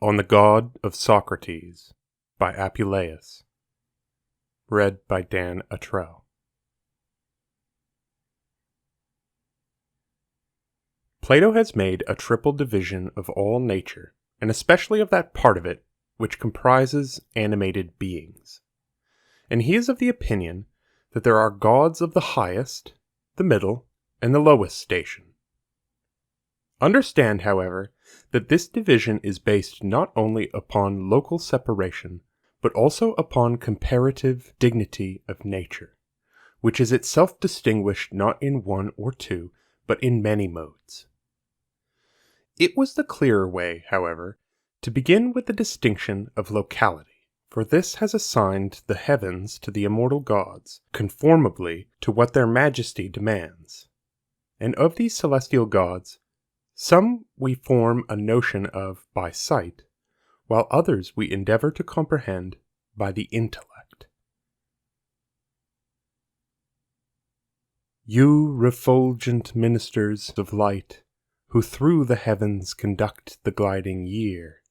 On the God of Socrates by Apuleius. Read by Dan Attrell. Plato has made a triple division of all nature, and especially of that part of it which comprises animated beings. And he is of the opinion that there are gods of the highest, the middle, and the lowest station. Understand, however, that this division is based not only upon local separation, but also upon comparative dignity of nature, which is itself distinguished not in one or two, but in many modes. It was the clearer way, however, to begin with the distinction of locality, for this has assigned the heavens to the immortal gods, conformably to what their majesty demands. And of these celestial gods, some we form a notion of by sight, while others we endeavor to comprehend by the intellect. You refulgent ministers of light, who through the heavens conduct the gliding year.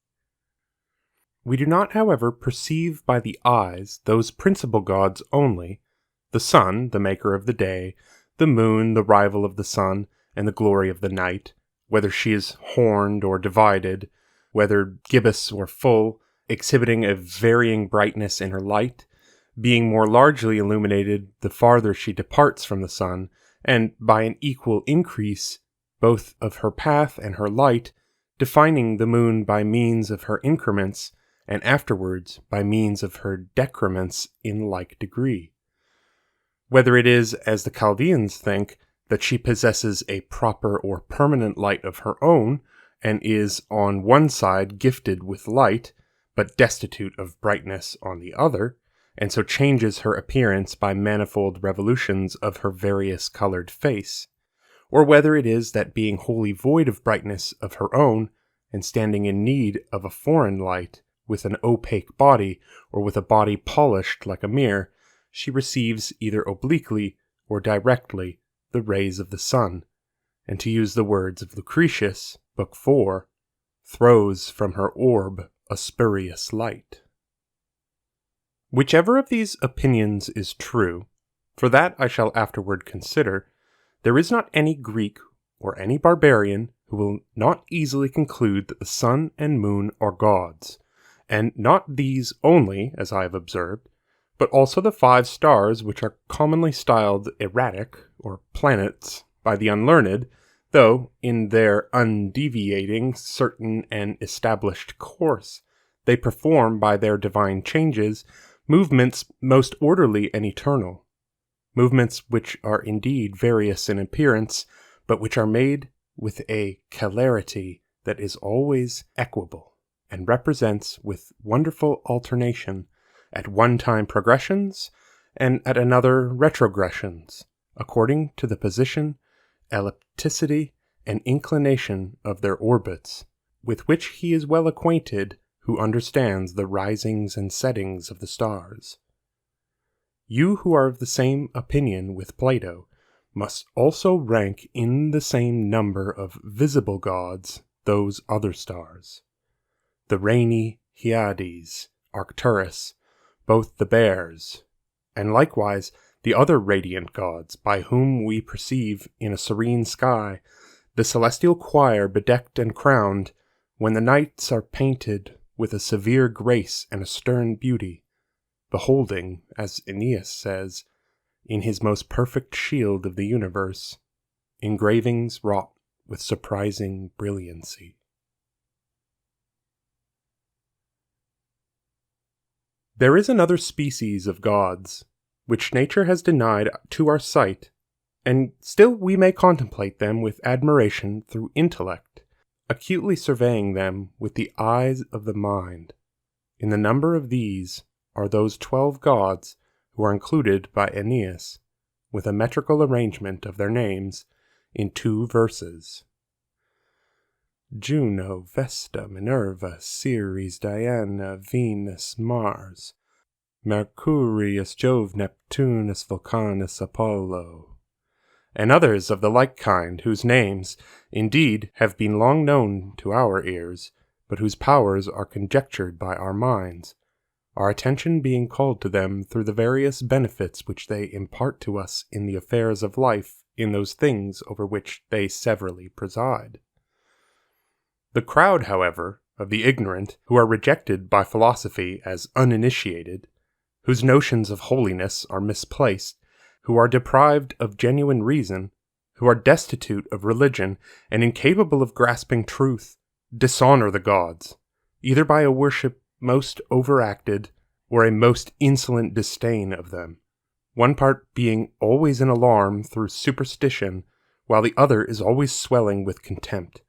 We do not, however, perceive by the eyes those principal gods only, the sun, the maker of the day, the moon, the rival of the sun, and the glory of the night, whether she is horned or divided, whether gibbous or full, exhibiting a varying brightness in her light, being more largely illuminated the farther she departs from the sun, and by an equal increase both of her path and her light, defining the moon by means of her increments, and afterwards by means of her decrements in like degree. Whether it is, as the Chaldeans think, that she possesses a proper or permanent light of her own, and is on one side gifted with light, but destitute of brightness on the other, and so changes her appearance by manifold revolutions of her various colored face, or whether it is that being wholly void of brightness of her own, and standing in need of a foreign light, with an opaque body, or with a body polished like a mirror, she receives either obliquely or directly the rays of the sun, and to use the words of Lucretius, Book 4, throws from her orb a spurious light. Whichever of these opinions is true, for that I shall afterward consider, there is not any Greek or any barbarian who will not easily conclude that the sun and moon are gods, and not these only, as I have observed, but also the 5 stars which are commonly styled erratic, or planets, by the unlearned, though, in their undeviating certain and established course, they perform by their divine changes movements most orderly and eternal, movements which are indeed various in appearance, but which are made with a celerity that is always equable, and represents with wonderful alternation at one time progressions, and at another retrogressions, according to the position, ellipticity, and inclination of their orbits, with which he is well acquainted who understands the risings and settings of the stars. You who are of the same opinion with Plato must also rank in the same number of visible gods those other stars, the rainy Hyades, Arcturus, both the bears, and likewise the other radiant gods, by whom we perceive in a serene sky the celestial choir bedecked and crowned, when the nights are painted with a severe grace and a stern beauty, beholding, as Aeneas says, in his most perfect shield of the universe, engravings wrought with surprising brilliancy. There is another species of gods, which nature has denied to our sight, and still we may contemplate them with admiration through intellect, acutely surveying them with the eyes of the mind. In the number of these are those 12 gods who are included by Aeneas, with a metrical arrangement of their names in 2 verses. Juno, Vesta, Minerva, Ceres, Diana, Venus, Mars, Mercurius, Jove, Neptunus, Vulcanus, Apollo, and others of the like kind, whose names, indeed, have been long known to our ears, but whose powers are conjectured by our minds, our attention being called to them through the various benefits which they impart to us in the affairs of life in those things over which they severally preside. The crowd, however, of the ignorant, who are rejected by philosophy as uninitiated, whose notions of holiness are misplaced, who are deprived of genuine reason, who are destitute of religion, and incapable of grasping truth, dishonor the gods, either by a worship most overacted, or a most insolent disdain of them, one part being always in alarm through superstition, while the other is always swelling with contempt.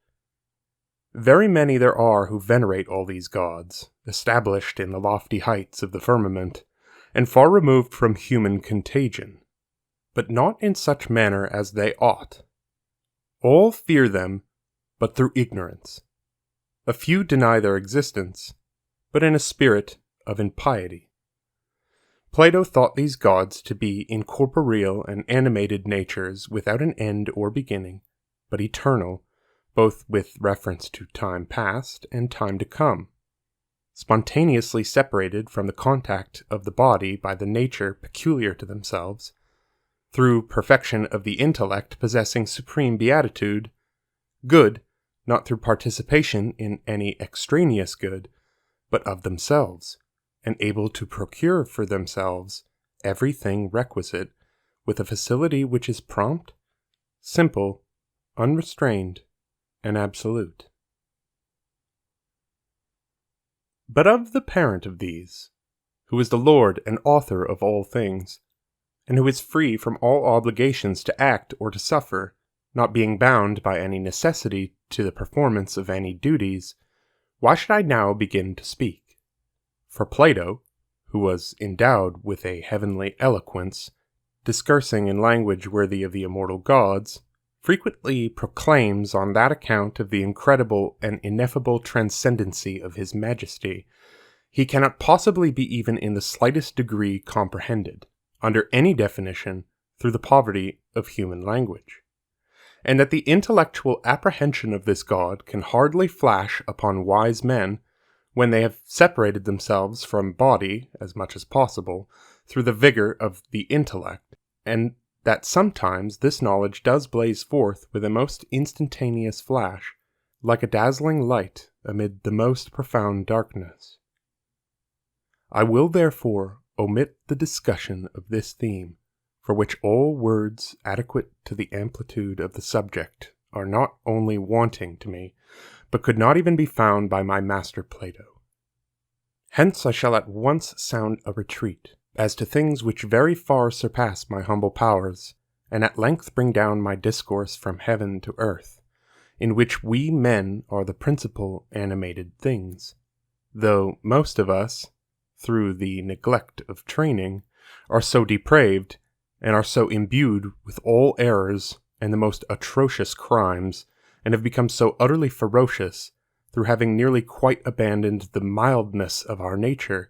Very many there are who venerate all these gods, established in the lofty heights of the firmament, and far removed from human contagion, but not in such manner as they ought. All fear them, but through ignorance. A few deny their existence, but in a spirit of impiety. Plato thought these gods to be incorporeal and animated natures without an end or beginning, but eternal, both with reference to time past and time to come, spontaneously separated from the contact of the body by the nature peculiar to themselves, through perfection of the intellect possessing supreme beatitude, good, not through participation in any extraneous good, but of themselves, and able to procure for themselves everything requisite with a facility which is prompt, simple, unrestrained, and absolute. But of the parent of these, who is the Lord and author of all things, and who is free from all obligations to act or to suffer, not being bound by any necessity to the performance of any duties, why should I now begin to speak? For Plato, who was endowed with a heavenly eloquence, discoursing in language worthy of the immortal gods, frequently proclaims on that account of the incredible and ineffable transcendency of his majesty, he cannot possibly be even in the slightest degree comprehended, under any definition, through the poverty of human language, and that the intellectual apprehension of this god can hardly flash upon wise men when they have separated themselves from body as much as possible through the vigor of the intellect, and that sometimes this knowledge does blaze forth with a most instantaneous flash, like a dazzling light amid the most profound darkness. I will therefore omit the discussion of this theme, for which all words adequate to the amplitude of the subject are not only wanting to me, but could not even be found by my master Plato. Hence I shall at once sound a retreat, as to things which very far surpass my humble powers, and at length bring down my discourse from heaven to earth, in which we men are the principal animated things, though most of us, through the neglect of training, are so depraved, and are so imbued with all errors and the most atrocious crimes, and have become so utterly ferocious, through having nearly quite abandoned the mildness of our nature,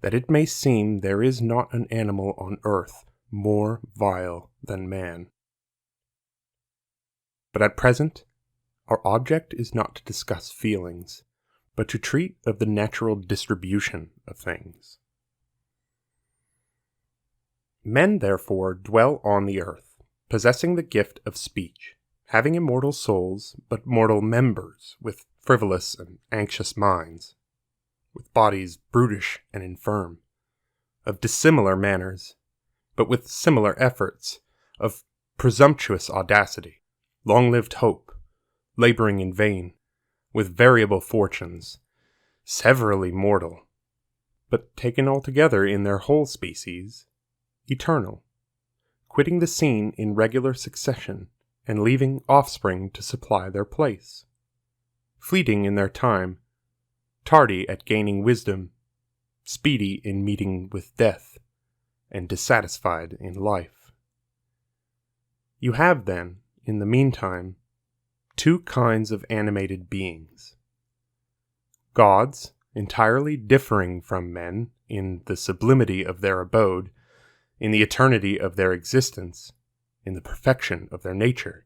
that it may seem there is not an animal on earth more vile than man. But at present, our object is not to discuss feelings, but to treat of the natural distribution of things. Men, therefore, dwell on the earth, possessing the gift of speech, having immortal souls, but mortal members, with frivolous and anxious minds, with bodies brutish and infirm, of dissimilar manners, but with similar efforts, of presumptuous audacity, long-lived hope, laboring in vain, with variable fortunes, severally mortal, but taken altogether in their whole species, eternal, quitting the scene in regular succession, and leaving offspring to supply their place, fleeting in their time, tardy at gaining wisdom, speedy in meeting with death, and dissatisfied in life. You have, then, in the meantime, two kinds of animated beings. Gods, entirely differing from men in the sublimity of their abode, in the eternity of their existence, in the perfection of their nature,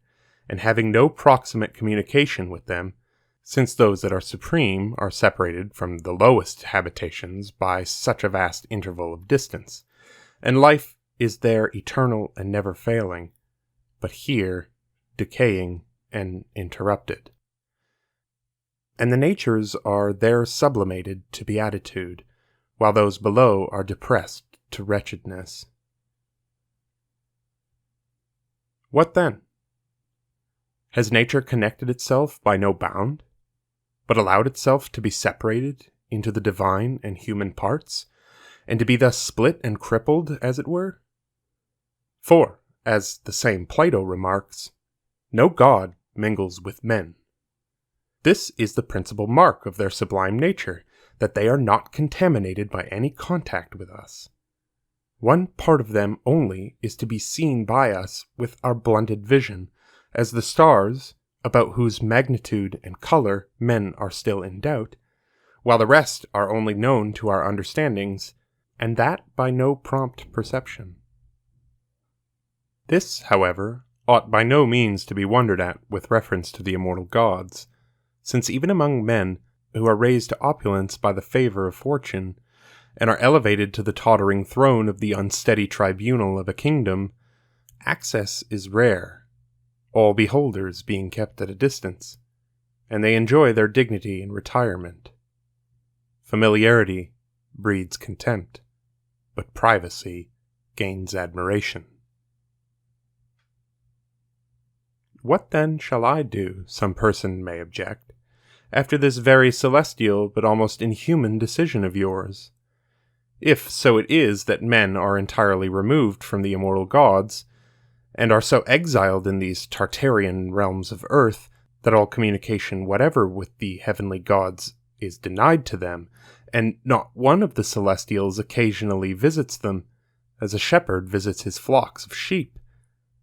and having no proximate communication with them, since those that are supreme are separated from the lowest habitations by such a vast interval of distance, and life is there eternal and never failing, but here decaying and interrupted. And the natures are there sublimated to beatitude, while those below are depressed to wretchedness. What then? Has nature connected itself by no bound, but allowed itself to be separated into the divine and human parts, and to be thus split and crippled, as it were? For, as the same Plato remarks, no god mingles with men. This is the principal mark of their sublime nature, that they are not contaminated by any contact with us. One part of them only is to be seen by us with our blunted vision, as the stars, about whose magnitude and color men are still in doubt, while the rest are only known to our understandings, and that by no prompt perception. This, however, ought by no means to be wondered at with reference to the immortal gods, since even among men who are raised to opulence by the favor of fortune, and are elevated to the tottering throne of the unsteady tribunal of a kingdom, access is rare, all beholders being kept at a distance, and they enjoy their dignity in retirement. Familiarity breeds contempt, but privacy gains admiration. What then shall I do, some person may object, after this very celestial but almost inhuman decision of yours? If so it is that men are entirely removed from the immortal gods, and are so exiled in these Tartarian realms of earth that all communication whatever with the heavenly gods is denied to them, and not one of the celestials occasionally visits them, as a shepherd visits his flocks of sheep,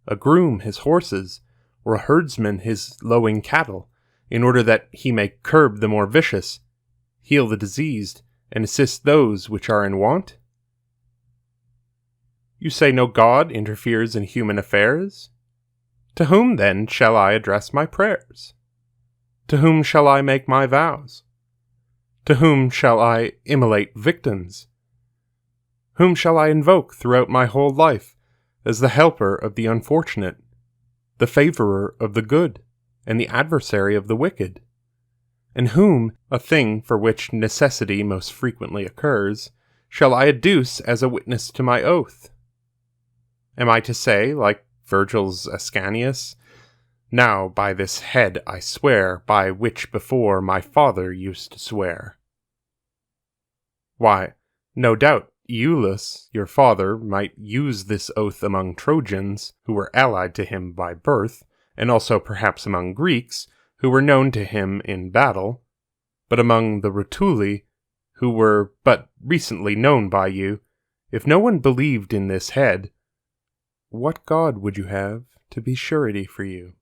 a groom his horses, or a herdsman his lowing cattle, in order that he may curb the more vicious, heal the diseased, and assist those which are in want? You say no god interferes in human affairs? To whom, then, shall I address my prayers? To whom shall I make my vows? To whom shall I immolate victims? Whom shall I invoke throughout my whole life as the helper of the unfortunate, the favorer of the good, and the adversary of the wicked? And whom, a thing for which necessity most frequently occurs, shall I adduce as a witness to my oath? Am I to say, like Virgil's Ascanius, "Now by this head I swear, by which before my father used to swear"? Why, no doubt Iulus, your father, might use this oath among Trojans, who were allied to him by birth, and also perhaps among Greeks, who were known to him in battle, but among the Rutuli, who were but recently known by you, if no one believed in this head, what god would you have to be surety for you?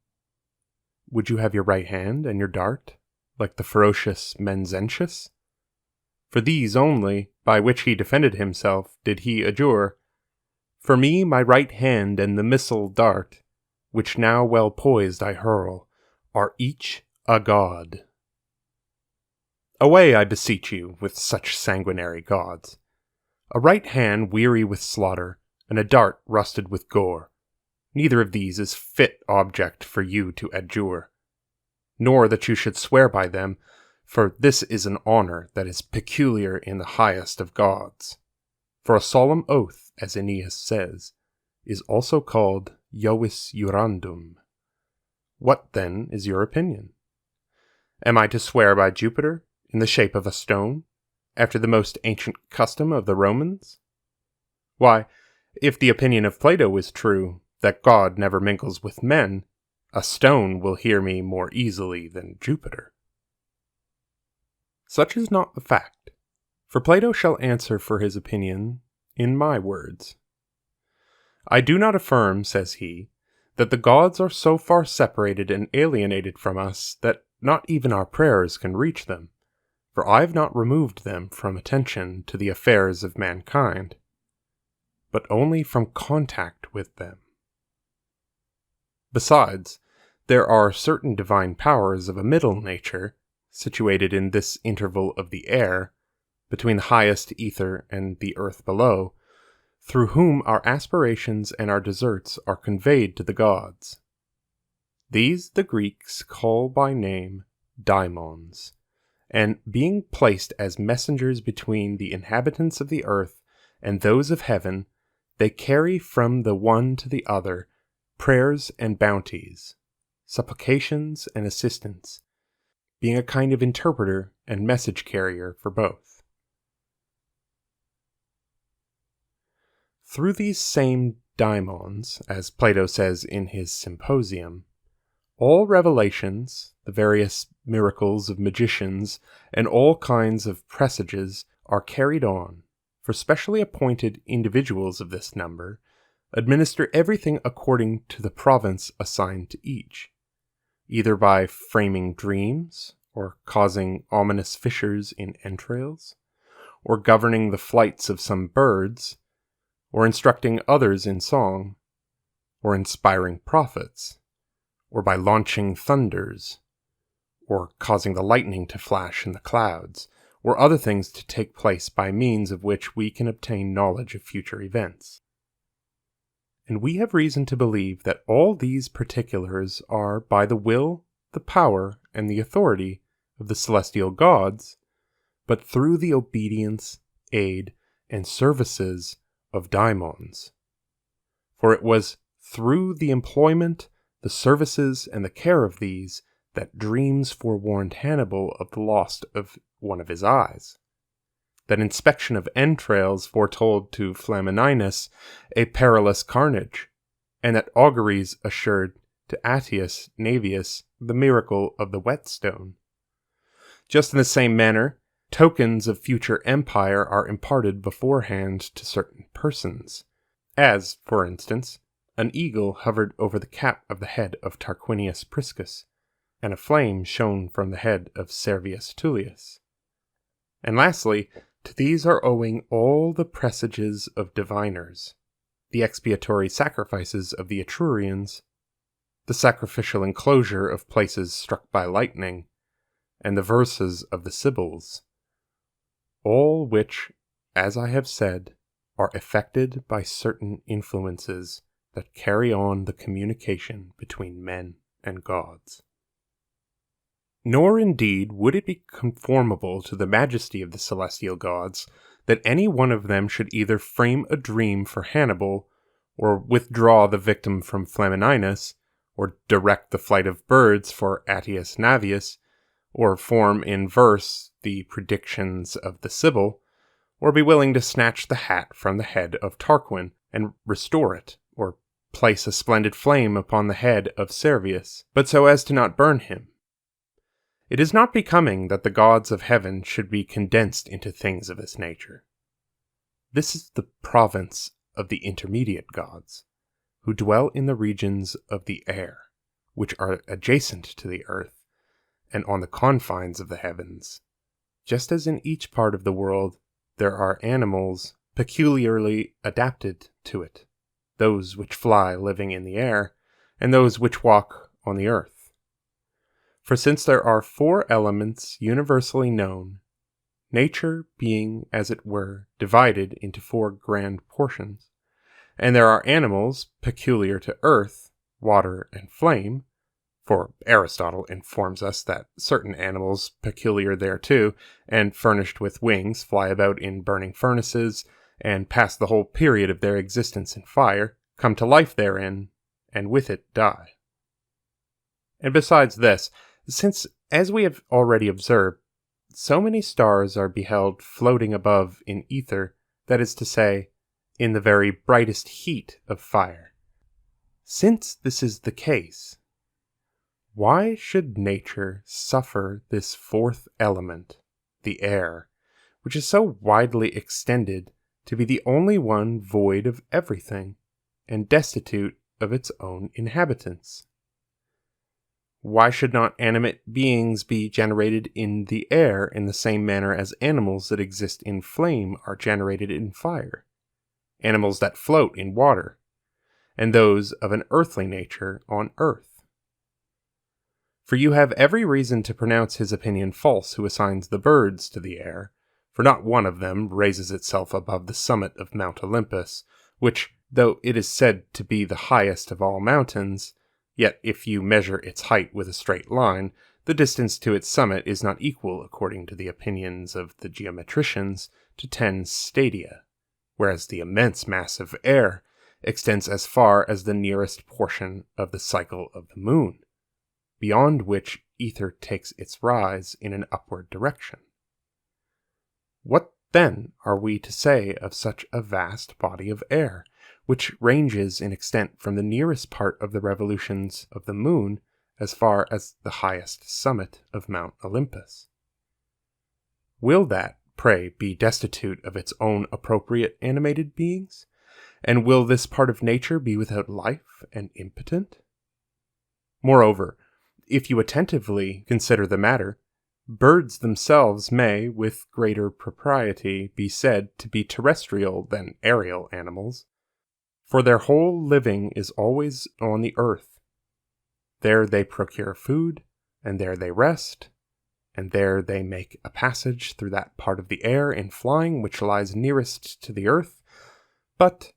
Would you have your right hand and your dart, like the ferocious Menzentius? For these only, by which he defended himself, did he adjure, "For me my right hand and the missile dart, which now well poised I hurl, are each a god." Away, I beseech you, with such sanguinary gods. A right hand weary with slaughter, and a dart rusted with gore, neither of these is fit object for you to adjure, nor that you should swear by them, for this is an honor that is peculiar in the highest of gods. For a solemn oath, as Aeneas says, is also called Jovis Jurandum. What, then, is your opinion? Am I to swear by Jupiter, in the shape of a stone, after the most ancient custom of the Romans? Why, if the opinion of Plato is true, that God never mingles with men, a stone will hear me more easily than Jupiter. Such is not the fact, for Plato shall answer for his opinion in my words. I do not affirm, says he, that the gods are so far separated and alienated from us that not even our prayers can reach them, for I have not removed them from attention to the affairs of mankind, but only from contact with them. Besides, there are certain divine powers of a middle nature, situated in this interval of the air, between the highest ether and the earth below, through whom our aspirations and our deserts are conveyed to the gods. These the Greeks call by name daimons, and being placed as messengers between the inhabitants of the earth and those of heaven, they carry from the one to the other prayers and bounties, supplications and assistance, being a kind of interpreter and message carrier for both. Through these same daimons, as Plato says in his Symposium, all revelations, the various miracles of magicians, and all kinds of presages are carried on, for specially appointed individuals of this number administer everything according to the province assigned to each, either by framing dreams, or causing ominous fissures in entrails, or governing the flights of some birds, or instructing others in song, or inspiring prophets, or by launching thunders, or causing the lightning to flash in the clouds, or other things to take place by means of which we can obtain knowledge of future events. And we have reason to believe that all these particulars are by the will, the power, and the authority of the celestial gods, but through the obedience, aid, and services of daimons. For it was through the employment, the services, and the care of these that dreams forewarned Hannibal of the loss of one of his eyes, that inspection of entrails foretold to Flamininus a perilous carnage, and that auguries assured to Attius Navius the miracle of the whetstone. Just in the same manner, tokens of future empire are imparted beforehand to certain persons, as, for instance, an eagle hovered over the cap of the head of Tarquinius Priscus, and a flame shone from the head of Servius Tullius. And lastly, to these are owing all the presages of diviners, the expiatory sacrifices of the Etrurians, the sacrificial enclosure of places struck by lightning, and the verses of the Sibyls, all which, as I have said, are effected by certain influences that carry on the communication between men and gods. Nor indeed would it be conformable to the majesty of the celestial gods that any one of them should either frame a dream for Hannibal, or withdraw the victim from Flamininus, or direct the flight of birds for Attius Navius, or form in verse the predictions of the Sibyl, or be willing to snatch the hat from the head of Tarquin and restore it, or place a splendid flame upon the head of Servius, but so as to not burn him. It is not becoming that the gods of heaven should be condensed into things of this nature. This is the province of the intermediate gods, who dwell in the regions of the air, which are adjacent to the earth, and on the confines of the heavens. Just as in each part of the world there are animals peculiarly adapted to it, those which fly living in the air, and those which walk on the earth. For since there are 4 elements universally known, nature being, as it were, divided into 4 grand portions, and there are animals peculiar to earth, water, and flame, for Aristotle informs us that certain animals peculiar thereto, and furnished with wings, fly about in burning furnaces, and pass the whole period of their existence in fire, come to life therein, and with it die. And besides this, since, as we have already observed, so many stars are beheld floating above in ether, that is to say, in the very brightest heat of fire. Since this is the case, why should nature suffer this 4th element, the air, which is so widely extended, to be the only one void of everything, and destitute of its own inhabitants? Why should not animate beings be generated in the air in the same manner as animals that exist in flame are generated in fire, animals that float in water, and those of an earthly nature on earth? For you have every reason to pronounce his opinion false who assigns the birds to the air, for not one of them raises itself above the summit of Mount Olympus, which, though it is said to be the highest of all mountains, yet if you measure its height with a straight line, the distance to its summit is not equal, according to the opinions of the geometricians, to 10 stadia, whereas the immense mass of air extends as far as the nearest portion of the cycle of the moon, beyond which ether takes its rise in an upward direction. What then are we to say of such a vast body of air, which ranges in extent from the nearest part of the revolutions of the moon as far as the highest summit of Mount Olympus? Will that, pray, be destitute of its own appropriate animated beings? And will this part of nature be without life and impotent? Moreover, if you attentively consider the matter, birds themselves may, with greater propriety, be said to be terrestrial than aerial animals, for their whole living is always on the earth. There they procure food, and there they rest, and there they make a passage through that part of the air in flying which lies nearest to the earth, but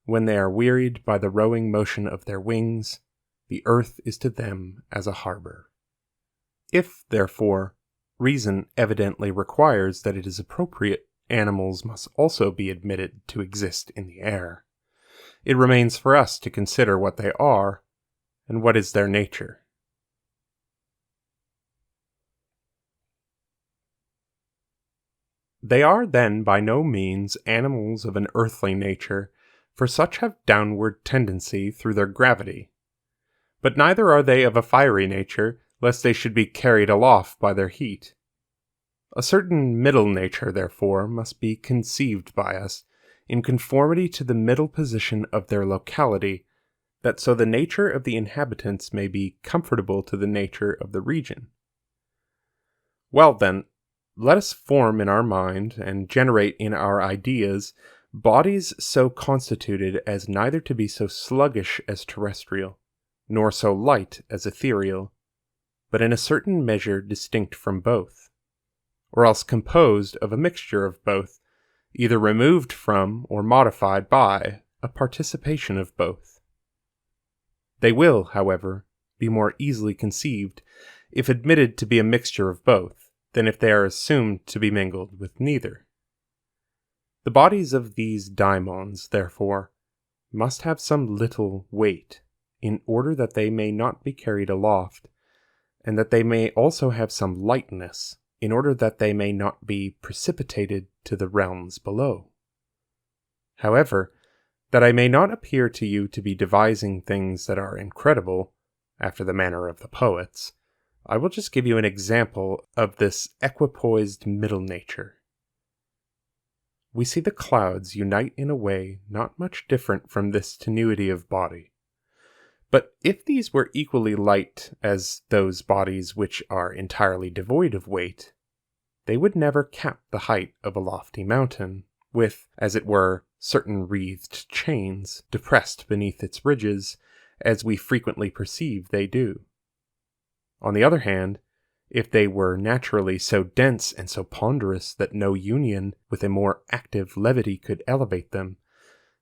when they are wearied by the rowing motion of their wings, the earth is to them as a harbor. If, therefore, reason evidently requires that it is appropriate animals must also be admitted to exist in the air, it remains for us to consider what they are and what is their nature. They are then by no means animals of an earthly nature, for such have downward tendency through their gravity. But neither are they of a fiery nature, lest they should be carried aloft by their heat. A certain middle nature, therefore, must be conceived by us, in conformity to the middle position of their locality, that so the nature of the inhabitants may be comfortable to the nature of the region. Well then, let us form in our mind, and generate in our ideas, bodies so constituted as neither to be so sluggish as terrestrial, nor so light as ethereal, but in a certain measure distinct from both, or else composed of a mixture of both, either removed from or modified by a participation of both. They will, however, be more easily conceived if admitted to be a mixture of both, than if they are assumed to be mingled with neither. The bodies of these daimons, therefore, must have some little weight, in order that they may not be carried aloft, and that they may also have some lightness, in order that they may not be precipitated to the realms below. However, that I may not appear to you to be devising things that are incredible, after the manner of the poets, I will just give you an example of this equipoised middle nature. We see the clouds unite in a way not much different from this tenuity of body. But if these were equally light as those bodies which are entirely devoid of weight, they would never cap the height of a lofty mountain, with, as it were, certain wreathed chains depressed beneath its ridges, as we frequently perceive they do. On the other hand, if they were naturally so dense and so ponderous that no union with a more active levity could elevate them,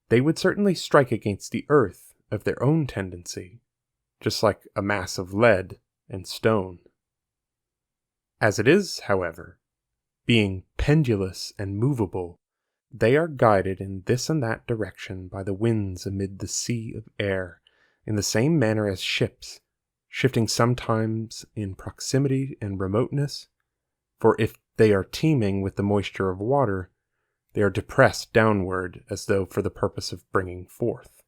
they would certainly strike against the earth of their own tendency, just like a mass of lead and stone. As it is, however, being pendulous and movable, they are guided in this and that direction by the winds amid the sea of air, in the same manner as ships, shifting sometimes in proximity and remoteness, for if they are teeming with the moisture of water, they are depressed downward as though for the purpose of bringing forth.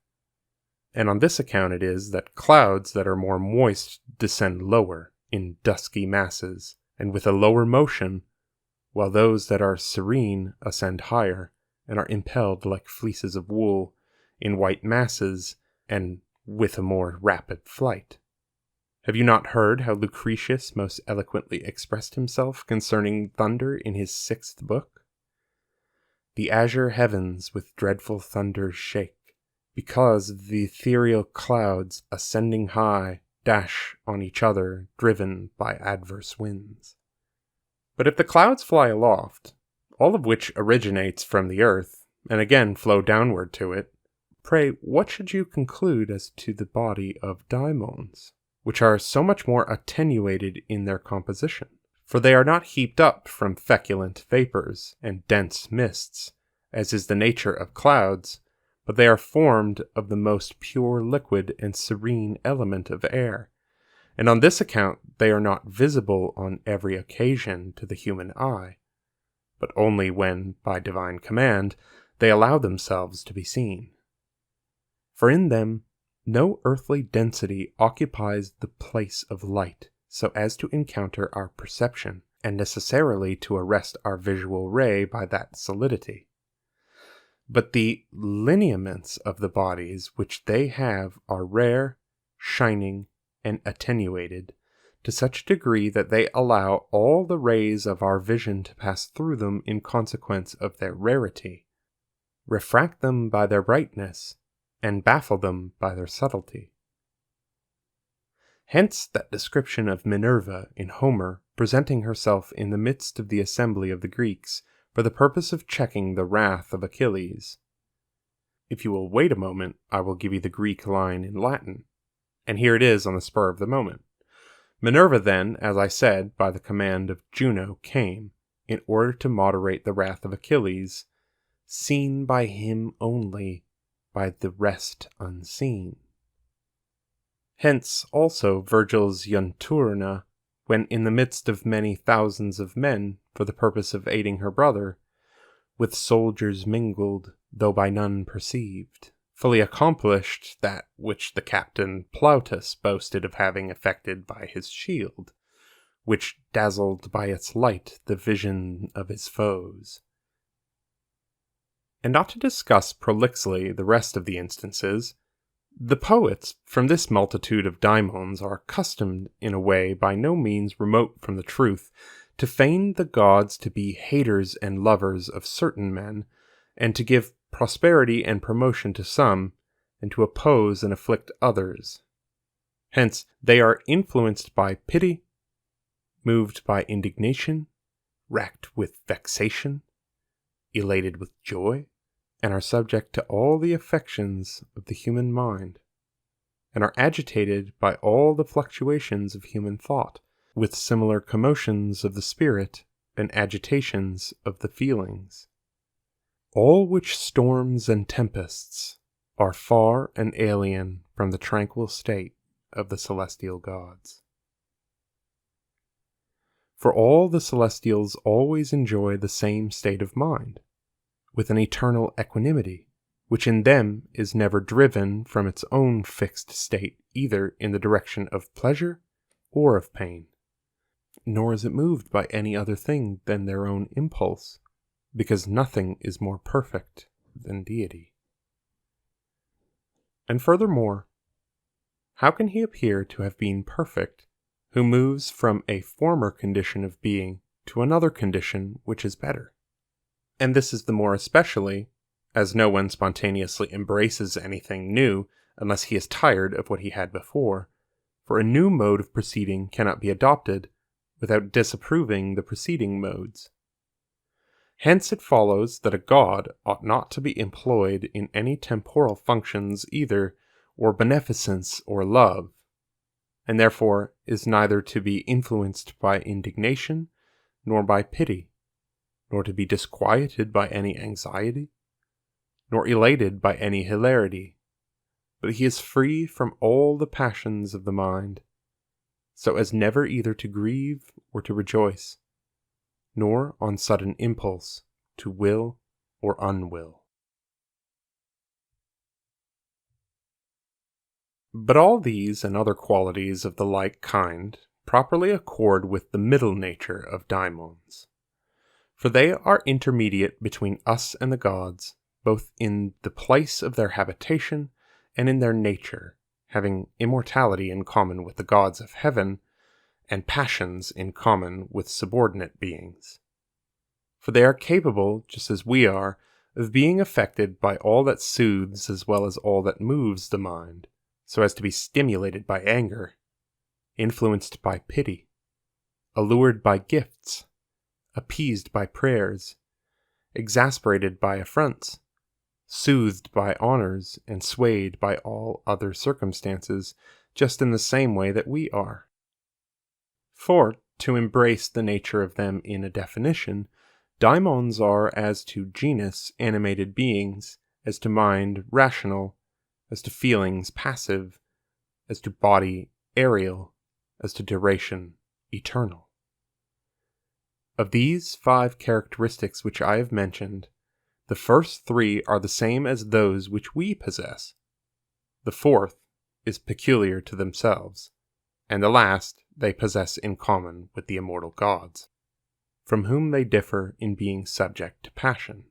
And on this account it is that clouds that are more moist descend lower, in dusky masses, and with a lower motion, while those that are serene ascend higher, and are impelled like fleeces of wool, in white masses, and with a more rapid flight. Have you not heard how Lucretius most eloquently expressed himself concerning thunder in his 6th book? The azure heavens with dreadful thunders shake, because the ethereal clouds, ascending high, dash on each other, driven by adverse winds. But if the clouds fly aloft, all of which originates from the earth, and again flow downward to it, pray what should you conclude as to the body of daemons, which are so much more attenuated in their composition? For they are not heaped up from feculent vapors and dense mists, as is the nature of clouds, but they are formed of the most pure liquid and serene element of air, and on this account they are not visible on every occasion to the human eye, but only when, by divine command, they allow themselves to be seen. For in them no earthly density occupies the place of light, so as to encounter our perception, and necessarily to arrest our visual ray by that solidity. But the lineaments of the bodies which they have are rare, shining, and attenuated, to such a degree that they allow all the rays of our vision to pass through them in consequence of their rarity, refract them by their brightness, and baffle them by their subtlety. Hence that description of Minerva in Homer presenting herself in the midst of the assembly of the Greeks for the purpose of checking the wrath of Achilles. If you will wait a moment, I will give you the Greek line in Latin, and here it is on the spur of the moment. Minerva then, as I said, by the command of Juno came, in order to moderate the wrath of Achilles, seen by him only, by the rest unseen. Hence also Virgil's Ianturna, when in the midst of many thousands of men, for the purpose of aiding her brother, with soldiers mingled, though by none perceived, fully accomplished that which the captain Plautus boasted of having effected by his shield, which dazzled by its light the vision of his foes. And not to discuss prolixly the rest of the instances, the poets from this multitude of daimons are accustomed in a way by no means remote from the truth to feign the gods to be haters and lovers of certain men, and to give prosperity and promotion to some, and to oppose and afflict others. Hence they are influenced by pity, moved by indignation, racked with vexation, elated with joy, and are subject to all the affections of the human mind, and are agitated by all the fluctuations of human thought, with similar commotions of the spirit and agitations of the feelings. All which storms and tempests are far and alien from the tranquil state of the celestial gods. For all the celestials always enjoy the same state of mind, with an eternal equanimity, which in them is never driven from its own fixed state either in the direction of pleasure or of pain, nor is it moved by any other thing than their own impulse, because nothing is more perfect than deity. And furthermore, how can he appear to have been perfect who moves from a former condition of being to another condition which is better? And this is the more especially, as no one spontaneously embraces anything new unless he is tired of what he had before, for a new mode of proceeding cannot be adopted without disapproving the preceding modes. Hence it follows that a god ought not to be employed in any temporal functions either, or beneficence or love, and therefore is neither to be influenced by indignation nor by pity, nor to be disquieted by any anxiety, nor elated by any hilarity, but he is free from all the passions of the mind, so as never either to grieve or to rejoice, nor on sudden impulse to will or unwill. But all these and other qualities of the like kind properly accord with the middle nature of daimons, for they are intermediate between us and the gods, both in the place of their habitation and in their nature, having immortality in common with the gods of heaven, and passions in common with subordinate beings. For they are capable, just as we are, of being affected by all that soothes as well as all that moves the mind, so as to be stimulated by anger, influenced by pity, allured by gifts, appeased by prayers, exasperated by affronts, soothed by honors, and swayed by all other circumstances, just in the same way that we are. For, to embrace the nature of them in a definition, daimons are as to genus animated beings, as to mind rational, as to feelings passive, as to body aerial, as to duration eternal. Of these 5 characteristics which I have mentioned, the first 3 are the same as those which we possess. The 4th is peculiar to themselves, and the last they possess in common with the immortal gods, from whom they differ in being subject to passion.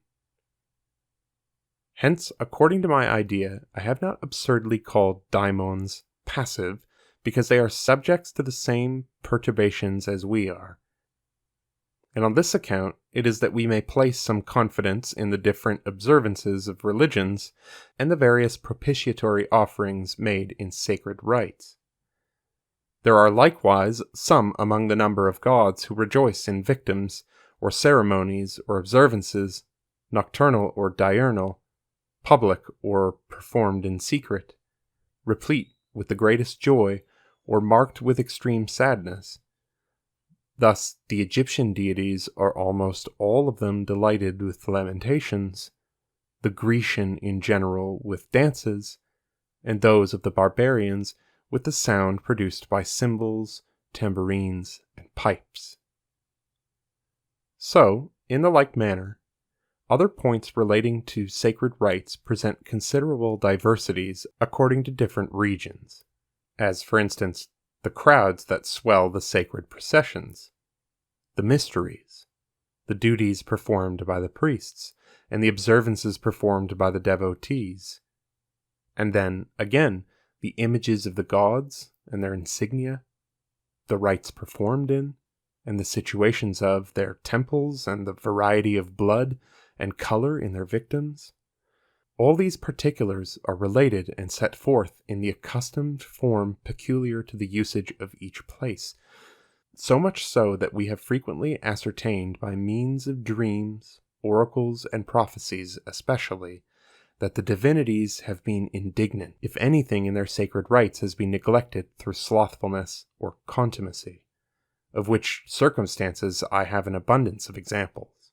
Hence, according to my idea, I have not absurdly called daimons passive, because they are subjects to the same perturbations as we are. And on this account, it is that we may place some confidence in the different observances of religions and the various propitiatory offerings made in sacred rites. There are likewise some among the number of gods who rejoice in victims, or ceremonies, or observances, nocturnal or diurnal, public or performed in secret, replete with the greatest joy, or marked with extreme sadness. Thus, the Egyptian deities are almost all of them delighted with lamentations, the Grecian in general with dances, and those of the barbarians with the sound produced by cymbals, tambourines, and pipes. So, in the like manner, other points relating to sacred rites present considerable diversities according to different regions, as, for instance, the crowds that swell the sacred processions, the mysteries, the duties performed by the priests, and the observances performed by the devotees, and then, again, the images of the gods and their insignia, the rites performed in, and the situations of their temples, and the variety of blood and color in their victims. All these particulars are related and set forth in the accustomed form peculiar to the usage of each place, so much so that we have frequently ascertained by means of dreams, oracles, and prophecies especially, that the divinities have been indignant if anything in their sacred rites has been neglected through slothfulness or contumacy, of which circumstances I have an abundance of examples.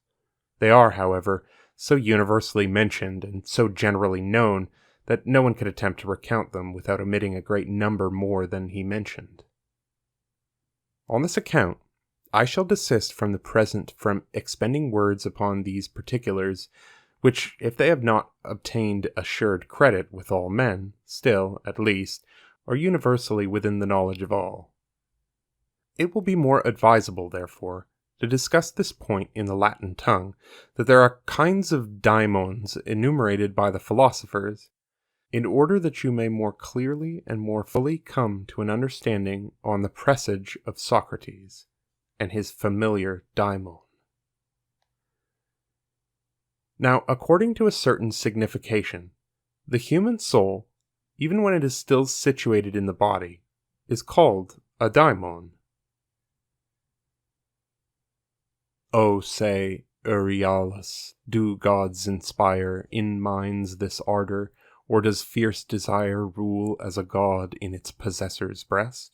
They are, however, so universally mentioned and so generally known that no one could attempt to recount them without omitting a great number more than he mentioned. On this account, I shall desist from the present from expending words upon these particulars, which, if they have not obtained assured credit with all men, still, at least, are universally within the knowledge of all. It will be more advisable, therefore, to discuss this point in the Latin tongue, that there are kinds of daemons enumerated by the philosophers, in order that you may more clearly and more fully come to an understanding on the presage of Socrates and his familiar daimon. Now, according to a certain signification, the human soul, even when it is still situated in the body, is called a daimon. O say, Euryalus, do gods inspire in minds this ardor, or does fierce desire rule as a god in its possessor's breast?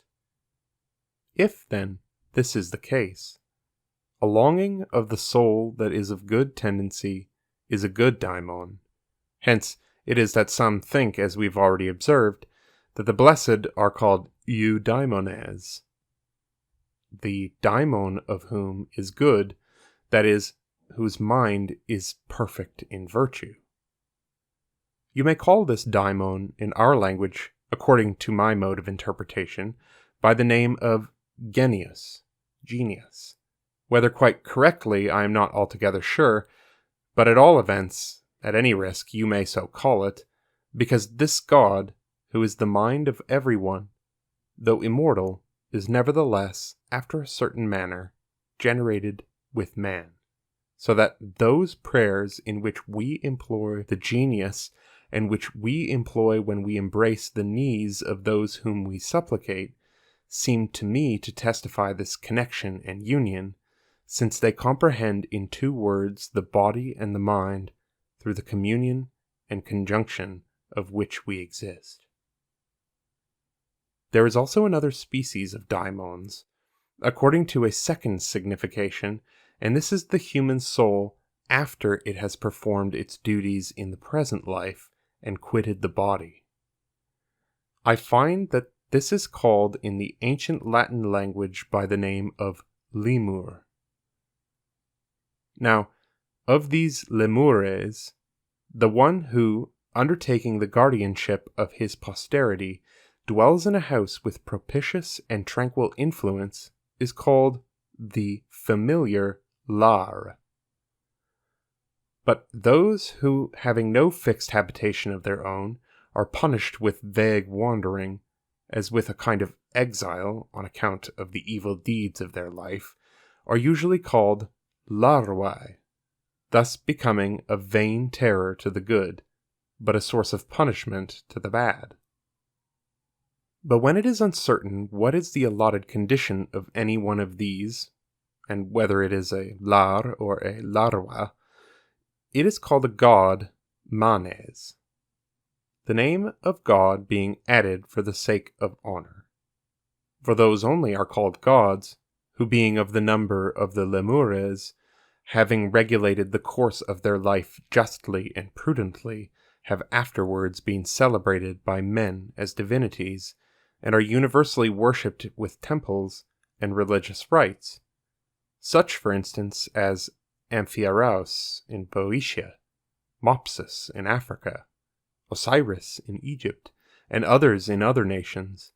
If, then, this is the case, a longing of the soul that is of good tendency is a good daimon. Hence, it is that some think, as we've already observed, that the blessed are called eudaimones, the daimon of whom is good, that is, whose mind is perfect in virtue. You may call this daimon in our language, according to my mode of interpretation, by the name of genius, Whether quite correctly I am not altogether sure, but at all events, at any risk, you may so call it, because this god, who is the mind of everyone, though immortal, is nevertheless, after a certain manner, generated with man, so that those prayers in which we employ the genius, and which we employ when we embrace the knees of those whom we supplicate, seem to me to testify this connection and union, since they comprehend in two words the body and the mind through the communion and conjunction of which we exist. There is also another species of daimons, according to a second signification, and this is the human soul after it has performed its duties in the present life and quitted the body. I find that this is called in the ancient Latin language by the name of lemur. Now, of these lemures, the one who, undertaking the guardianship of his posterity, dwells in a house with propitious and tranquil influence is called the familiar lar. But those who, having no fixed habitation of their own, are punished with vague wandering, as with a kind of exile on account of the evil deeds of their life, are usually called larvae, thus becoming a vain terror to the good, but a source of punishment to the bad. But when it is uncertain what is the allotted condition of any one of these, and whether it is a lar or a larva, it is called a god manes, the name of God being added for the sake of honor. For those only are called gods, who being of the number of the lemures, having regulated the course of their life justly and prudently, have afterwards been celebrated by men as divinities, and are universally worshipped with temples and religious rites, such, for instance, as Amphiaraus in Boeotia, Mopsus in Africa, Osiris in Egypt, and others in other nations,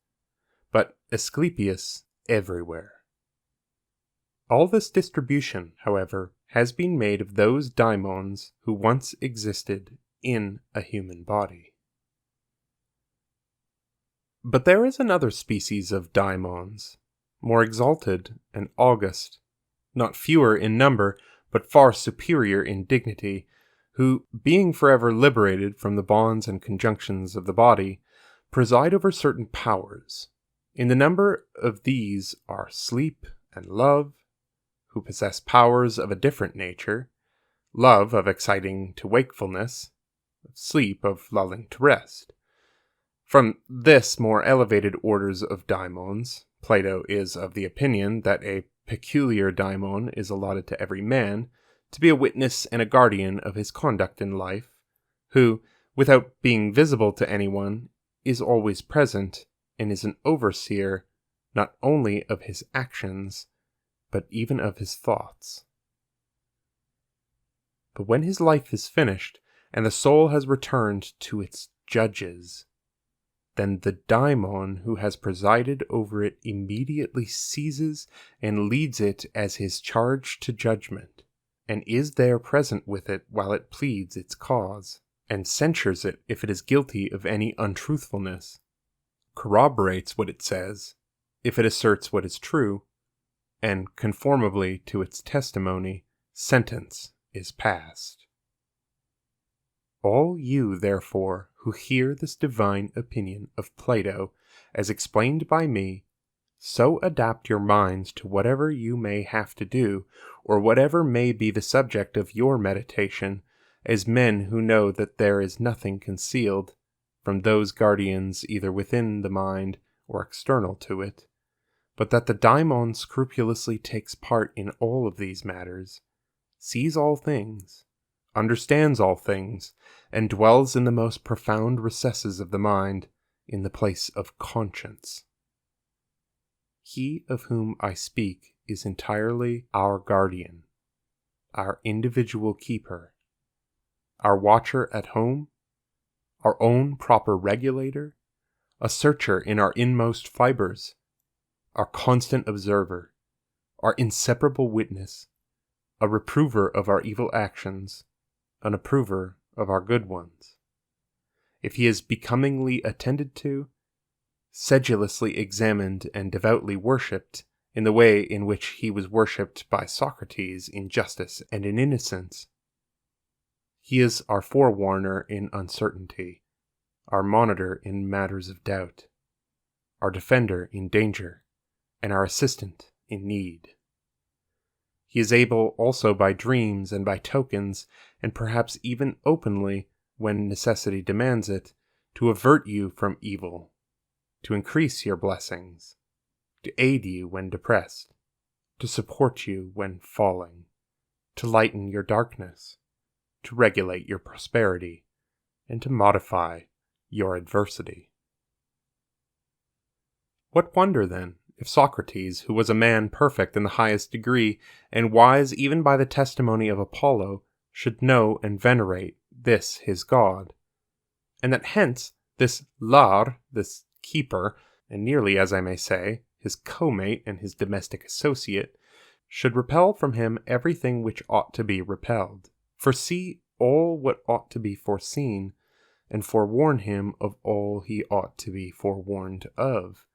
but Asclepius everywhere. All this distribution, however, has been made of those daimons who once existed in a human body. But there is another species of daimons, more exalted and august, not fewer in number, but far superior in dignity, who, being forever liberated from the bonds and conjunctions of the body, preside over certain powers. In the number of these are sleep and love, who possess powers of a different nature, love of exciting to wakefulness, sleep of lulling to rest. From this more elevated orders of daimons, Plato is of the opinion that a peculiar daimon is allotted to every man, to be a witness and a guardian of his conduct in life, who, without being visible to anyone, is always present, and is an overseer, not only of his actions, but even of his thoughts. But when his life is finished, and the soul has returned to its judges, then the daimon who has presided over it immediately seizes and leads it as his charge to judgment, and is there present with it while it pleads its cause, and censures it if it is guilty of any untruthfulness, corroborates what it says, if it asserts what is true, and conformably to its testimony, sentence is passed. All you, therefore, who hear this divine opinion of Plato, as explained by me, so adapt your minds to whatever you may have to do, or whatever may be the subject of your meditation, as men who know that there is nothing concealed from those guardians either within the mind or external to it, but that the daimon scrupulously takes part in all of these matters, sees all things, understands all things, and dwells in the most profound recesses of the mind, in the place of conscience. He of whom I speak is entirely our guardian, our individual keeper, our watcher at home, our own proper regulator, a searcher in our inmost fibers, our constant observer, our inseparable witness, a reprover of our evil actions, an approver of our good ones. If he is becomingly attended to, sedulously examined and devoutly worshipped, in the way in which he was worshipped by Socrates in justice and in innocence, he is our forewarner in uncertainty, our monitor in matters of doubt, our defender in danger, and our assistant in need. He is able also by dreams and by tokens, and perhaps even openly, when necessity demands it, to avert you from evil, to increase your blessings, to aid you when depressed, to support you when falling, to lighten your darkness, to regulate your prosperity, and to modify your adversity. What wonder, then, if Socrates, who was a man perfect in the highest degree, and wise even by the testimony of Apollo, should know and venerate this his god, and that hence this lar, this keeper, and nearly, as I may say, his co-mate and his domestic associate, should repel from him everything which ought to be repelled, foresee all what ought to be foreseen, and forewarn him of all he ought to be forewarned of,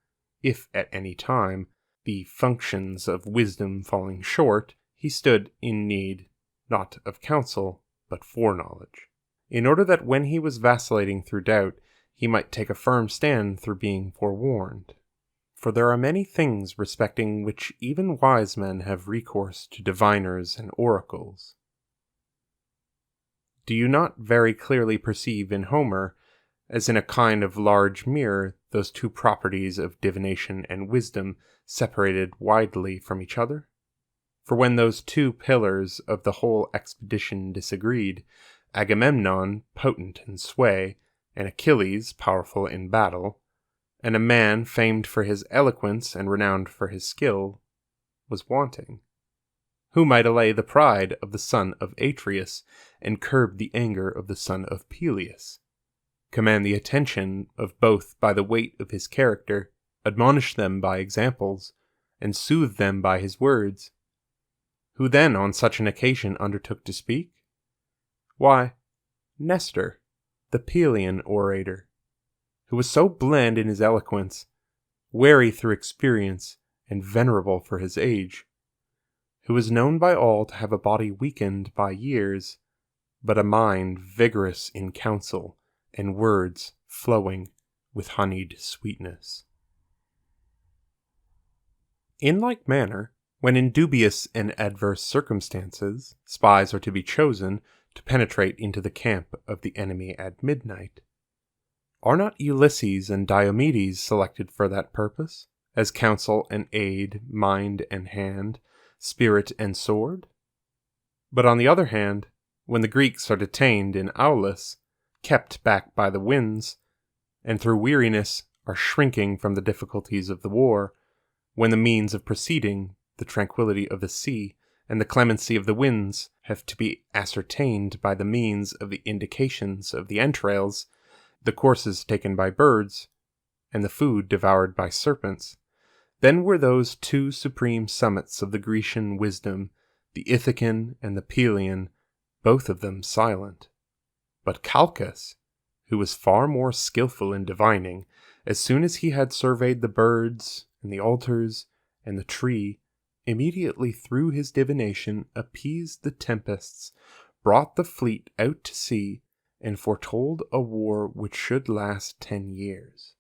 if at any time, the functions of wisdom falling short, he stood in need not of counsel, but foreknowledge, in order that when he was vacillating through doubt, he might take a firm stand through being forewarned. For there are many things respecting which even wise men have recourse to diviners and oracles. Do you not very clearly perceive in Homer, as in a kind of large mirror, those two properties of divination and wisdom separated widely from each other? For when those two pillars of the whole expedition disagreed, Agamemnon, potent in sway, and Achilles, powerful in battle, and a man famed for his eloquence and renowned for his skill, was wanting, who might allay the pride of the son of Atreus, and curb the anger of the son of Peleus, command the attention of both by the weight of his character, admonish them by examples, and soothe them by his words. Who then on such an occasion undertook to speak? Why, Nestor, the Pelian orator, who was so bland in his eloquence, wary through experience, and venerable for his age, who was known by all to have a body weakened by years, but a mind vigorous in counsel, and words flowing with honeyed sweetness. In like manner, when in dubious and adverse circumstances spies are to be chosen to penetrate into the camp of the enemy at midnight, are not Ulysses and Diomedes selected for that purpose, as counsel and aid, mind and hand, spirit and sword? But on the other hand, when the Greeks are detained in Aulis, kept back by the winds, and through weariness are shrinking from the difficulties of the war, when the means of proceeding, the tranquillity of the sea, and the clemency of the winds have to be ascertained by the means of the indications of the entrails, the courses taken by birds, and the food devoured by serpents, then were those two supreme summits of the Grecian wisdom, the Ithacan and the Pelian, both of them silent. But Calchas, who was far more skillful in divining, as soon as he had surveyed the birds, and the altars, and the tree, immediately through his divination appeased the tempests, brought the fleet out to sea, and foretold a war which should last 10 years.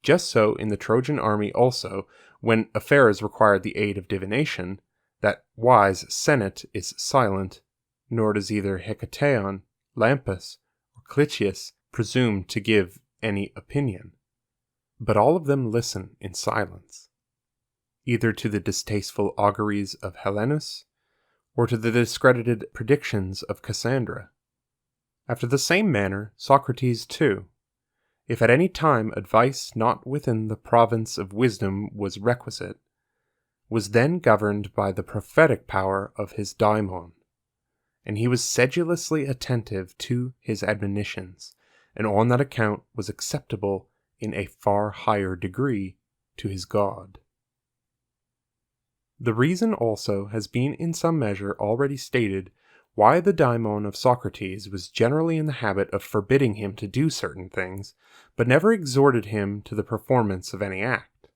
Just so in the Trojan army also, when affairs required the aid of divination, that wise Senate is silent, nor does either Hecataeon, Lampus, or Clitius presume to give any opinion, but all of them listen in silence, either to the distasteful auguries of Helenus, or to the discredited predictions of Cassandra. After the same manner, Socrates too, if at any time advice not within the province of wisdom was requisite, was then governed by the prophetic power of his daimon, and he was sedulously attentive to his admonitions, and on that account was acceptable in a far higher degree to his God. The reason also has been in some measure already stated why the daimon of Socrates was generally in the habit of forbidding him to do certain things, but never exhorted him to the performance of any act.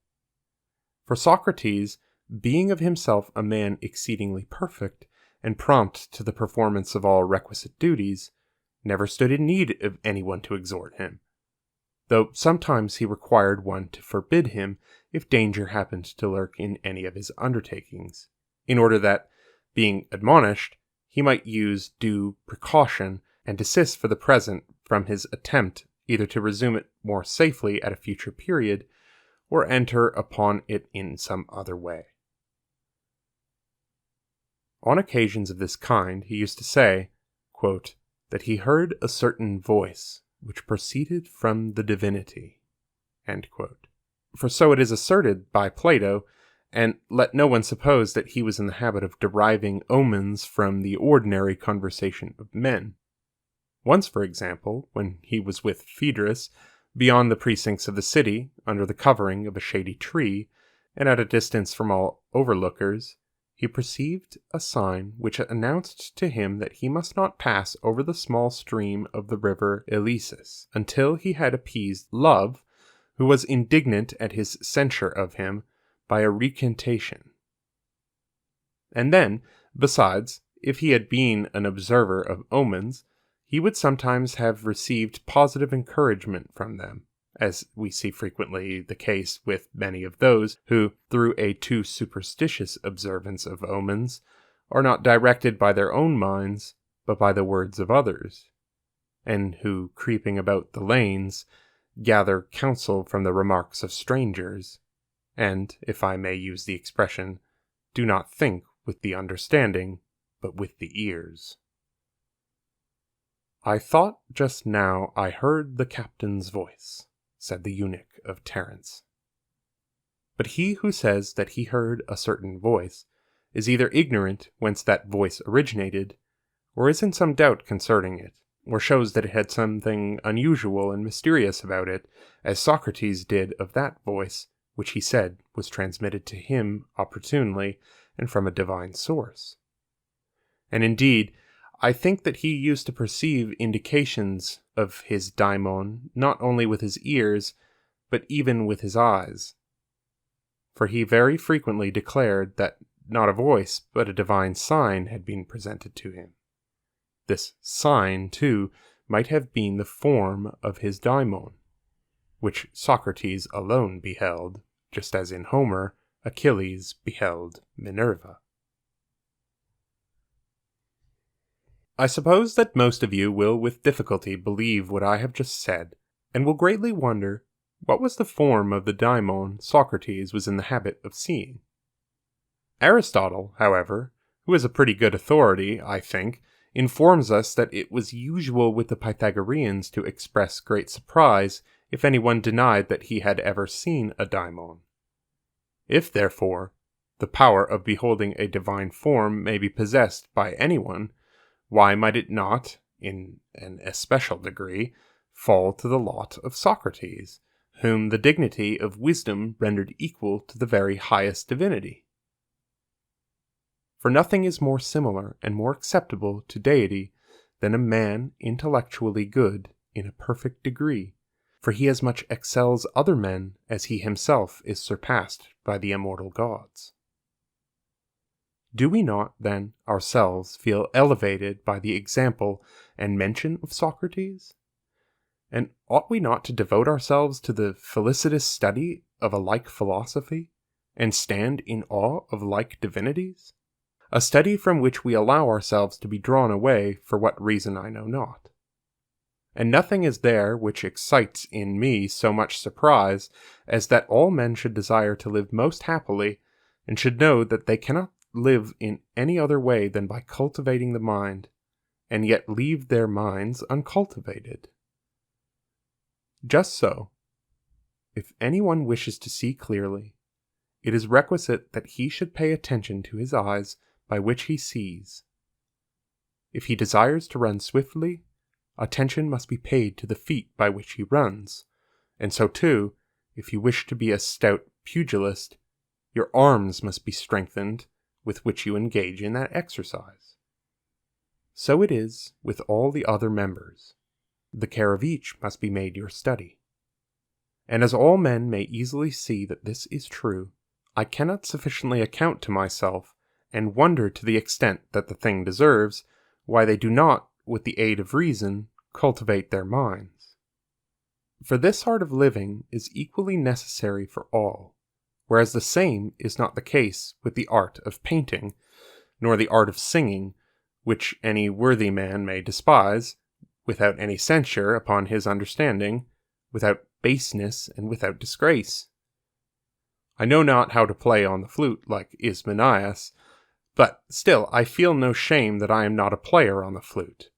For Socrates, being of himself a man exceedingly perfect, and prompt to the performance of all requisite duties, never stood in need of anyone to exhort him, though sometimes he required one to forbid him if danger happened to lurk in any of his undertakings, in order that, being admonished, he might use due precaution and desist for the present from his attempt either to resume it more safely at a future period, or enter upon it in some other way. On occasions of this kind, he used to say, quote, that he heard a certain voice which proceeded from the divinity. End quote. For so it is asserted by Plato, and let no one suppose that he was in the habit of deriving omens from the ordinary conversation of men. Once, for example, when he was with Phaedrus, beyond the precincts of the city, under the covering of a shady tree, and at a distance from all overlookers, he perceived a sign which announced to him that he must not pass over the small stream of the river Ulysses until he had appeased Love, who was indignant at his censure of him, by a recantation. And then, besides, if he had been an observer of omens, he would sometimes have received positive encouragement from them, as we see frequently the case with many of those who, through a too superstitious observance of omens, are not directed by their own minds, but by the words of others, and who, creeping about the lanes, gather counsel from the remarks of strangers, and, if I may use the expression, do not think with the understanding, but with the ears. "I thought just now I heard the captain's voice," said the eunuch of Terence. But he who says that he heard a certain voice is either ignorant whence that voice originated, or is in some doubt concerning it, or shows that it had something unusual and mysterious about it, as Socrates did of that voice, which he said was transmitted to him opportunely and from a divine source. And indeed, I think that he used to perceive indications of his daimon not only with his ears, but even with his eyes. For he very frequently declared that not a voice, but a divine sign had been presented to him. This sign, too, might have been the form of his daimon, which Socrates alone beheld, just as in Homer, Achilles beheld Minerva. I suppose that most of you will with difficulty believe what I have just said, and will greatly wonder what was the form of the daimon Socrates was in the habit of seeing. Aristotle, however, who is a pretty good authority, I think, informs us that it was usual with the Pythagoreans to express great surprise if anyone denied that he had ever seen a daimon. If, therefore, the power of beholding a divine form may be possessed by anyone, why might it not, in an especial degree, fall to the lot of Socrates, whom the dignity of wisdom rendered equal to the very highest divinity? For nothing is more similar and more acceptable to deity than a man intellectually good in a perfect degree, for he as much excels other men as he himself is surpassed by the immortal gods. Do we not, then, ourselves feel elevated by the example and mention of Socrates? And ought we not to devote ourselves to the felicitous study of a like philosophy, and stand in awe of like divinities? A study from which we allow ourselves to be drawn away, for what reason I know not. And nothing is there which excites in me so much surprise as that all men should desire to live most happily, and should know that they cannot live in any other way than by cultivating the mind, and yet leave their minds uncultivated. Just so, if anyone wishes to see clearly, it is requisite that he should pay attention to his eyes by which he sees. If he desires to run swiftly, attention must be paid to the feet by which he runs, and so too, if you wish to be a stout pugilist, your arms must be strengthened with which you engage in that exercise. So it is with all the other members. The care of each must be made your study. And as all men may easily see that this is true, I cannot sufficiently account to myself, and wonder to the extent that the thing deserves, why they do not, with the aid of reason, cultivate their minds. For this art of living is equally necessary for all, whereas the same is not the case with the art of painting, nor the art of singing, which any worthy man may despise, without any censure upon his understanding, without baseness and without disgrace. I know not how to play on the flute like Ismenias, but still I feel no shame that I am not a player on the flute.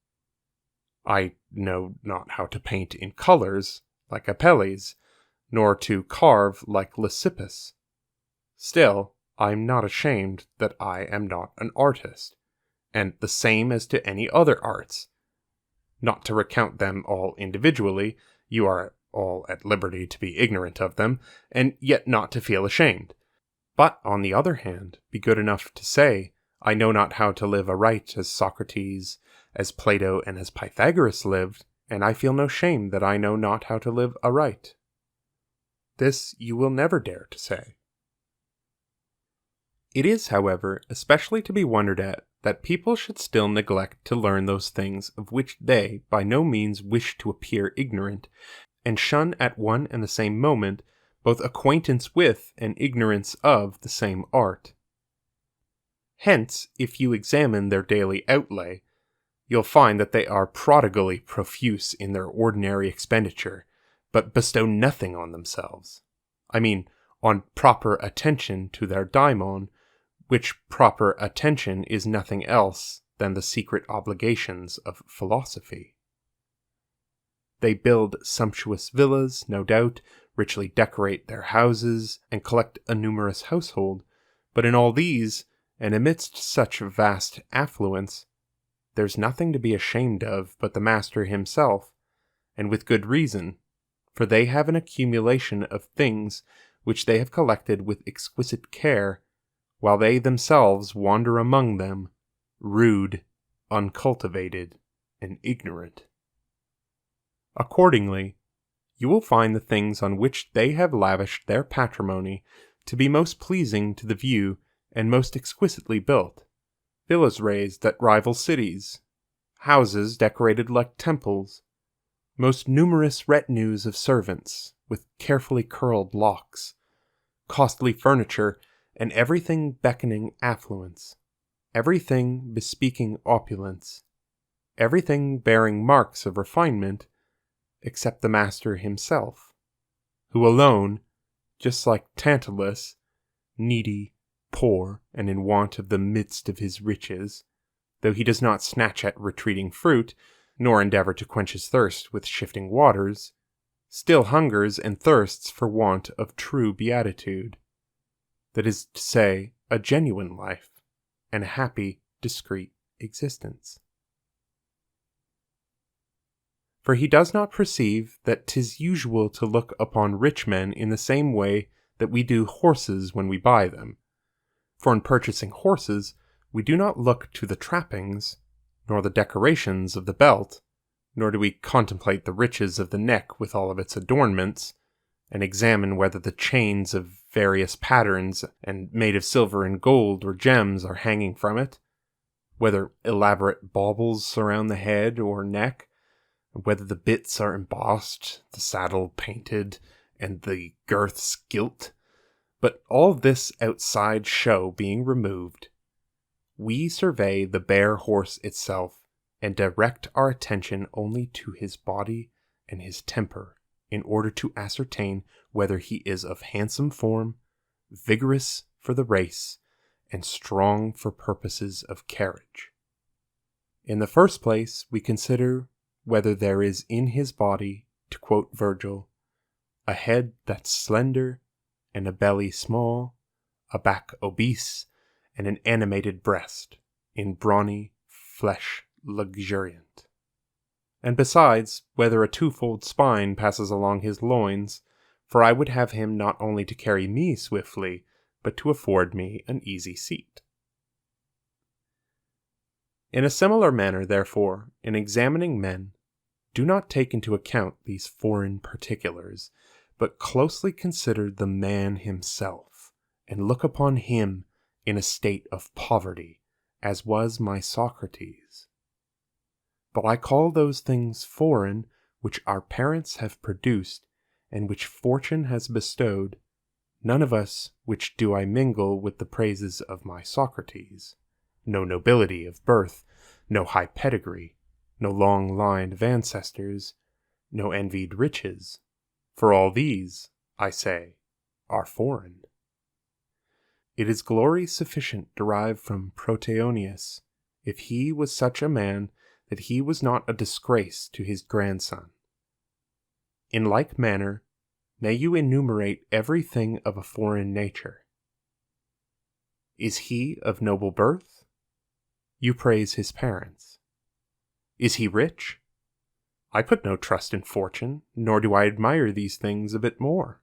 I know not how to paint in colors, like Apuleius, nor to carve like Lysippus. Still, I am not ashamed that I am not an artist, and the same as to any other arts. Not to recount them all individually, you are all at liberty to be ignorant of them, and yet not to feel ashamed. But, on the other hand, be good enough to say, I know not how to live aright as Socrates, as Plato, and as Pythagoras lived, and I feel no shame that I know not how to live aright. This you will never dare to say. It is, however, especially to be wondered at that people should still neglect to learn those things of which they by no means wish to appear ignorant, and shun at one and the same moment both acquaintance with and ignorance of the same art. Hence, if you examine their daily outlay, you'll find that they are prodigally profuse in their ordinary expenditure, but bestow nothing on themselves. I mean, on proper attention to their daimon, which proper attention is nothing else than the secret obligations of philosophy. They build sumptuous villas, no doubt, richly decorate their houses, and collect a numerous household, but in all these, and amidst such vast affluence, there's nothing to be ashamed of but the master himself, and with good reason, for they have an accumulation of things which they have collected with exquisite care, while they themselves wander among them, rude, uncultivated, and ignorant. Accordingly, you will find the things on which they have lavished their patrimony to be most pleasing to the view and most exquisitely built. Villas raised that rival cities, houses decorated like temples, most numerous retinues of servants with carefully curled locks, costly furniture, and everything beckoning affluence, everything bespeaking opulence, everything bearing marks of refinement, except the master himself, who alone, just like Tantalus, needy, poor, and in want of the midst of his riches, though he does not snatch at retreating fruit, nor endeavor to quench his thirst with shifting waters, still hungers and thirsts for want of true beatitude, that is to say, a genuine life, and a happy, discreet existence. For he does not perceive that 'tis usual to look upon rich men in the same way that we do horses when we buy them. For in purchasing horses, we do not look to the trappings, nor the decorations of the belt, nor do we contemplate the riches of the neck with all of its adornments, and examine whether the chains of various patterns and made of silver and gold or gems are hanging from it, whether elaborate baubles surround the head or neck, whether the bits are embossed, the saddle painted, and the girths gilt. But all this outside show being removed, we survey the bare horse itself and direct our attention only to his body and his temper in order to ascertain whether he is of handsome form, vigorous for the race, and strong for purposes of carriage. In the first place, we consider whether there is in his body, to quote Virgil, a head that's slender, and a belly small, a back obese, and an animated breast, in brawny flesh luxuriant. And besides, whether a twofold spine passes along his loins, for I would have him not only to carry me swiftly, but to afford me an easy seat. In a similar manner, therefore, in examining men, do not take into account these foreign particulars, but closely consider the man himself, and look upon him in a state of poverty, as was my Socrates. But I call those things foreign which our parents have produced, and which fortune has bestowed, none of us which do I mingle with the praises of my Socrates, no nobility of birth, no high pedigree, no long line of ancestors, no envied riches, for all these, I say, are foreign. It is glory sufficient derived from Proteonius, if he was such a man that he was not a disgrace to his grandson. In like manner, may you enumerate everything of a foreign nature. Is he of noble birth? You praise his parents. Is he rich? I put no trust in fortune, nor do I admire these things a bit more.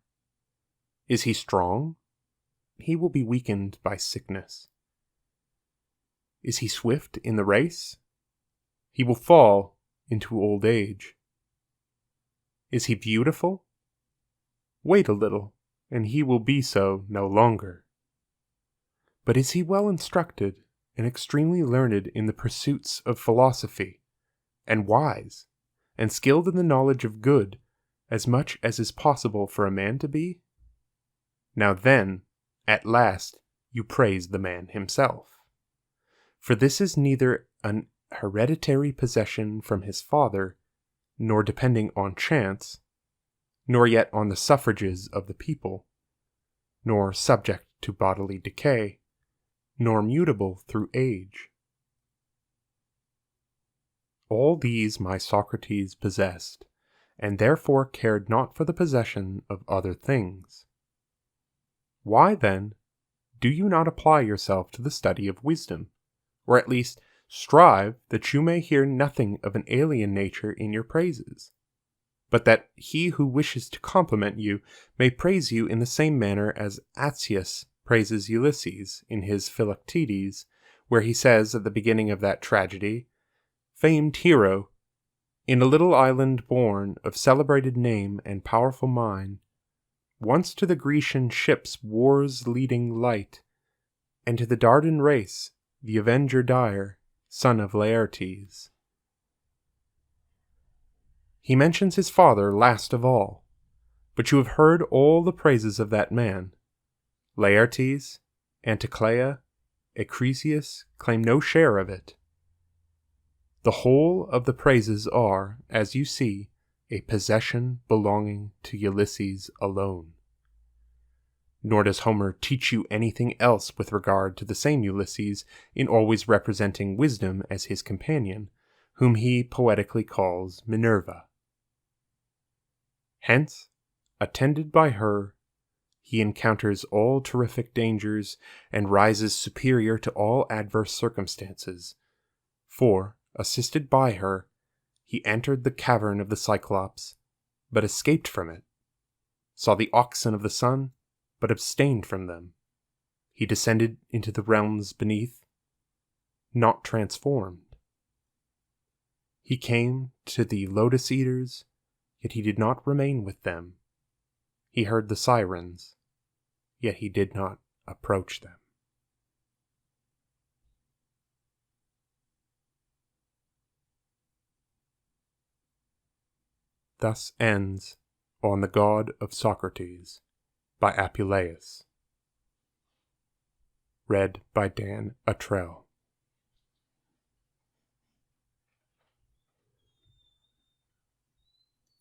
Is he strong? He will be weakened by sickness. Is he swift in the race? He will fall into old age. Is he beautiful? Wait a little, and he will be so no longer. But is he well instructed and extremely learned in the pursuits of philosophy, and wise, and skilled in the knowledge of good, as much as is possible for a man to be? Now then, at last, you praise the man himself. For this is neither an hereditary possession from his father, nor depending on chance, nor yet on the suffrages of the people, nor subject to bodily decay, nor mutable through age. All these my Socrates possessed, and therefore cared not for the possession of other things. Why, then, do you not apply yourself to the study of wisdom, or at least strive that you may hear nothing of an alien nature in your praises, but that he who wishes to compliment you may praise you in the same manner as Apuleius praises Ulysses in his Philoctetes, where he says at the beginning of that tragedy, "Famed hero, in a little island born, of celebrated name and powerful mind, once to the Grecian ships war's leading light, and to the Dardan race the avenger dire, son of Laertes." He mentions his father last of all, but you have heard all the praises of that man. Laertes, Anticlea, Acrisius claim no share of it. The whole of the praises are, as you see, a possession belonging to Ulysses alone. Nor does Homer teach you anything else with regard to the same Ulysses in always representing wisdom as his companion, whom he poetically calls Minerva. Hence, attended by her, he encounters all terrific dangers and rises superior to all adverse circumstances, for, assisted by her, he entered the cavern of the Cyclops, but escaped from it, saw the oxen of the sun, but abstained from them. He descended into the realms beneath, not transformed. He came to the lotus eaters, yet he did not remain with them. He heard the sirens, yet he did not approach them. Thus ends On the God of Socrates by Apuleius. Read by Dan Atrell.